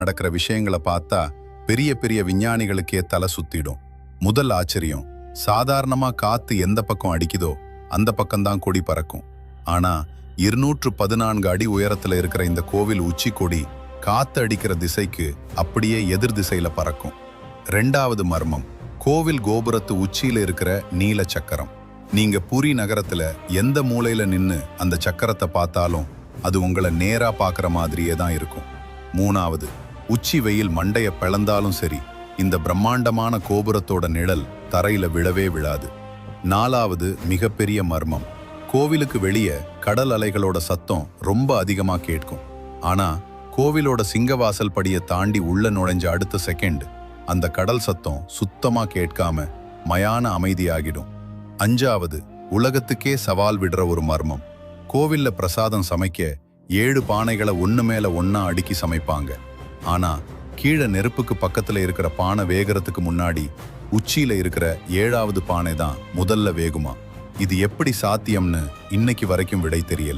நடக்கிற விஷயங்களை பார்த்தா பெரிய பெரிய விஞ்ஞானிகளுக்கே தலை சுத்திடும். முதல் ஆச்சரியம், சாதாரணமா காத்து எந்த பக்கம் அடிக்குதோ அந்த பக்கம்தான் கொடி பறக்கும். ஆனா 214 அடி உயரத்துல இருக்கிற இந்த கோவில் உச்சி கொடி காத்து அடிக்கிற திசைக்கு அப்படியே எதிர் திசையில பறக்கும். ரெண்டாவது மர்மம், கோவில் கோபுரத்து உச்சியில இருக்கிற நீல சக்கரம். நீங்க புரி நகரத்துல எந்த மூலையில நின்னு அந்த சக்கரத்தை பார்த்தாலும் அது உங்களை நேரா பார்க்குற மாதிரியே தான் இருக்கும். மூணாவது, உச்சி வெயில் மண்டைய பிளந்தாலும் சரி, இந்த பிரம்மாண்டமான கோபுரத்தோட நிழல் தரையில விழவே விழாது. நாலாவது மிகப்பெரிய மர்மம், கோவிலுக்கு வெளியே கடல் அலைகளோட சத்தம் ரொம்ப அதிகமா கேட்கும். ஆனா கோவிலோட சிங்கவாசல் படியை தாண்டி உள்ள நுழைஞ்ச அடுத்த செகண்ட் அந்த கடல் சத்தம் சுத்தமா கேட்காம மயான அமைதியாகிடும். அஞ்சாவது, உலகத்துக்கே சவால் விடுற ஒரு மர்மம், கோவில்ல பிரசாதம் சமைக்க 7 பானைகளை ஒண்ணு மேல ஒண்ணா அடுக்கி சமைப்பாங்க. ஆனா கீழே நெருப்புக்கு பக்கத்துல இருக்கிற பானை வேகிறதுக்கு முன்னாடி உச்சியில இருக்கிற 7வது பானை தான் முதல்ல வேகுமா? இது எப்படி சாத்தியம்னு இன்னைக்கு வரைக்கும் விடை தெரியல.